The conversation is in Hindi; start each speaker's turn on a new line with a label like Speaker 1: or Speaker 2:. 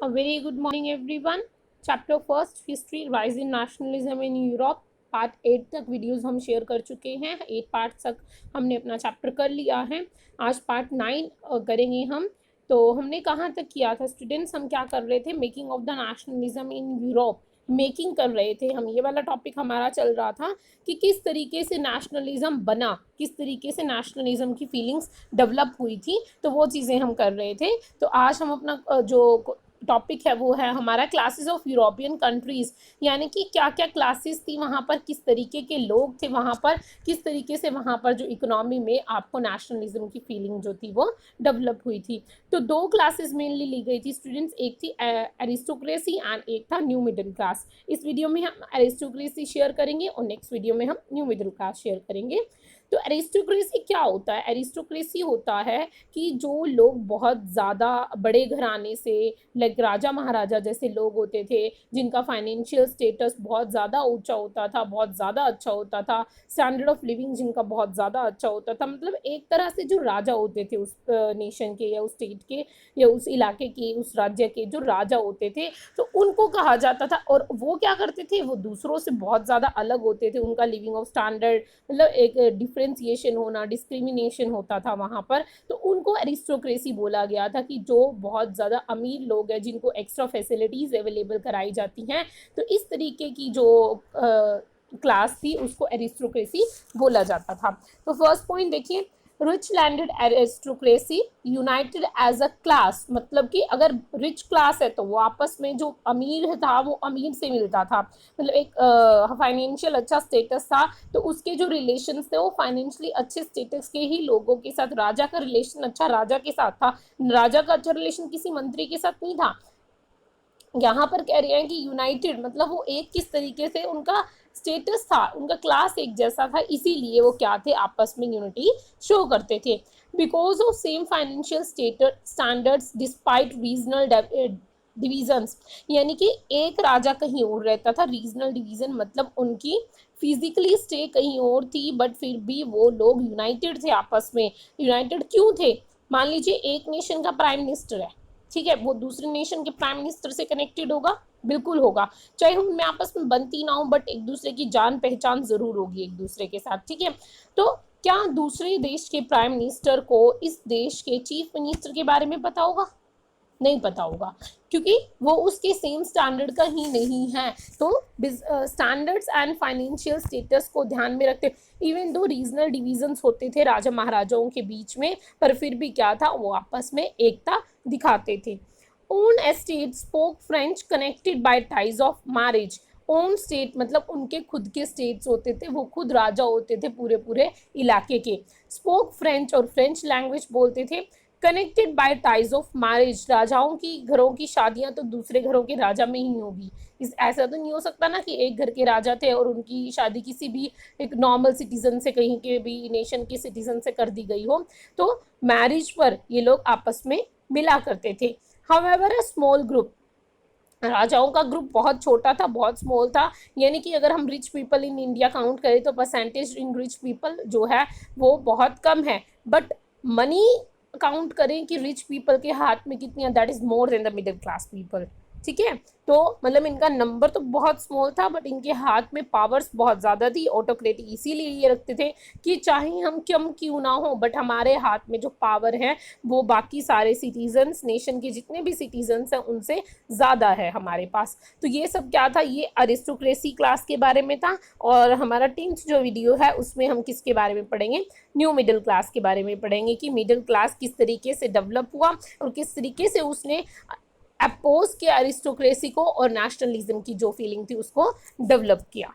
Speaker 1: A very good morning, everyone. Chapter first, History, Rise in Nationalism in Europe. Part 8 तक वीडियोस हम शेयर कर चुके हैं। 8 पार्ट तक हमने अपना चैप्टर कर लिया है। आज पार्ट 9 करेंगे हम। तो हमने कहाँ तक किया था स्टूडेंट्स? हम क्या कर रहे थे? Making of the nationalism in Europe making कर रहे थे हम। ये वाला टॉपिक हमारा चल रहा था कि किस तरीके से नेशनलिज्म बना, किस तरीके से नेशनलिज्म की फीलिंग्स डेवलप हुई थी, तो वो चीज़ें हम कर रहे थे। तो आज हम अपना जो टॉपिक है वो है हमारा क्लासेस ऑफ यूरोपियन कंट्रीज़, यानी कि क्या क्या क्लासेस थी वहाँ पर, किस तरीके के लोग थे वहाँ पर, किस तरीके से वहाँ पर जो इकोनॉमी में आपको नेशनलिज्म की फीलिंग जो थी वो डेवलप हुई थी। तो दो क्लासेस मेनली ली गई थी स्टूडेंट्स, एक थी एरिस्टोक्रेसी एंड एक था न्यू मिडिल क्लास। इस वीडियो में हम एरिस्टोक्रेसी शेयर करेंगे और नेक्स्ट वीडियो में हम न्यू मिडिल क्लास शेयर करेंगे। तो एरिस्टोक्रेसी क्या होता है? एरिस्टोक्रेसी होता है कि जो लोग बहुत ज़्यादा बड़े घराने से, लाइक राजा महाराजा जैसे लोग होते थे, जिनका फाइनेंशियल स्टेटस बहुत ज़्यादा ऊंचा होता था, बहुत ज़्यादा अच्छा होता था, स्टैंडर्ड ऑफ लिविंग जिनका बहुत ज़्यादा अच्छा होता था, मतलब एक तरह से जो राजा होते थे उस नेशन के या उस स्टेट के या उस इलाके के, उस राज्य के जो राजा होते थे, तो उनको कहा जाता था। और वो क्या करते थे? वो दूसरों से बहुत ज़्यादा अलग होते थे। उनका लिविंग ऑफ स्टैंडर्ड, मतलब एक डिफ्रेंसिएशन होना, डिस्क्रिमिनेशन होता था वहाँ पर। तो उनको एरिस्टोक्रेसी बोला गया था कि जो बहुत ज़्यादा अमीर लोग हैं, जिनको एक्स्ट्रा फैसिलिटीज़ अवेलेबल कराई जाती हैं, तो इस तरीके की जो क्लास थी उसको एरिस्टोक्रेसी बोला जाता था। तो फर्स्ट पॉइंट देखिए, rich landed aristocracy united as a class, मतलब कि अगर रिच क्लास है तो वो आपस में, जो अमीर था वो अमीर से मिलता था, मतलब एक फाइनेंशियल अच्छा स्टेटस था तो उसके जो रिलेशंस थे वो फाइनेंशियली अच्छे स्टेटस के ही लोगों के साथ, राजा का रिलेशन अच्छा राजा के साथ था, राजा का अच्छा रिलेशन किसी मंत्री के साथ नहीं था। यहाँ पर कह रहे हैं कि यूनाइटेड मतलब वो एक किस तरीके से उनका स्टेटस था, उनका क्लास एक जैसा था, इसीलिए वो क्या थे, आपस में यूनिटी शो करते थे। Because of same financial standards despite regional divisions, यानी कि एक राजा कहीं और रहता था, रीजनल डिवीजन मतलब उनकी फिजिकली स्टे कहीं और थी, बट फिर भी वो लोग यूनाइटेड थे आपस में। यूनाइटेड क्यों थे? मान लीजिए एक नेशन का प्राइम मिनिस्टर है, ठीक है, वो दूसरे नेशन के प्राइम मिनिस्टर से कनेक्टेड होगा, बिल्कुल होगा, चाहे उनमें आपस में बनती ना हो, बट एक दूसरे की जान पहचान जरूर होगी एक दूसरे के साथ, ठीक है। तो क्या दूसरे देश के प्राइम मिनिस्टर को इस देश के चीफ मिनिस्टर के बारे में पता होगा? नहीं पता होगा, क्योंकि वो उसके सेम स्टैंडर्ड का ही नहीं है। तो स्टैंडर्ड्स एंड फाइनेंशियल स्टेटस को ध्यान में रखते, इवन दो रीजनल डिवीजन्स होते थे राजा महाराजाओं के बीच में, पर फिर भी क्या था, वो आपस में एकता दिखाते थे। Own estate spoke French connected by ties of marriage. Own state मतलब उनके खुद के स्टेट्स होते थे, वो खुद राजा होते थे पूरे पूरे इलाके के। स्पोक फ्रेंच और फ्रेंच लैंग्वेज बोलते थे। Connected by ties of marriage, राजाओं की घरों की शादियां तो दूसरे घरों के राजा में ही होगी। इस ऐसा तो नहीं हो सकता ना कि एक घर के राजा थे और उनकी शादी किसी भी एक नॉर्मल सिटीजन से, कहीं के भी नेशन के सिटीजन से कर दी गई हो। तो मैरिज पर ये लोग आपस में मिला करते थे। हाउएवर अ स्मॉल ग्रुप, राजाओं का ग्रुप बहुत छोटा था, बहुत स्मॉल था, यानी कि अगर हम rich people in India count करें तो परसेंटेज इन रिच पीपल जो है वो बहुत कम है, बट मनी काउंट करें कि रिच पीपल के हाथ में कितनी है, that is more than the middle class people, ठीक है। तो मतलब इनका नंबर तो बहुत स्मॉल था, बट इनके हाथ में पावर्स बहुत ज़्यादा थी। ऑटोक्रेटिक इसीलिए ये रखते थे कि चाहे हम कम क्यों ना हो, बट हमारे हाथ में जो पावर है वो बाकी सारे सिटीजन्स, नेशन के जितने भी सिटीजन्स हैं उनसे ज़्यादा है हमारे पास। तो ये सब क्या था, ये अरिस्टोक्रेसी क्लास के बारे में था। और हमारा 10th जो वीडियो है उसमें हम किसके बारे में पढ़ेंगे? न्यू मिडिल क्लास के बारे में पढ़ेंगे कि मिडिल क्लास किस तरीके से डेवलप हुआ और किस तरीके से उसने अपोज किया अरिस्टोक्रेसी को और नेशनलिज्म की जो फीलिंग थी उसको डेवलप किया।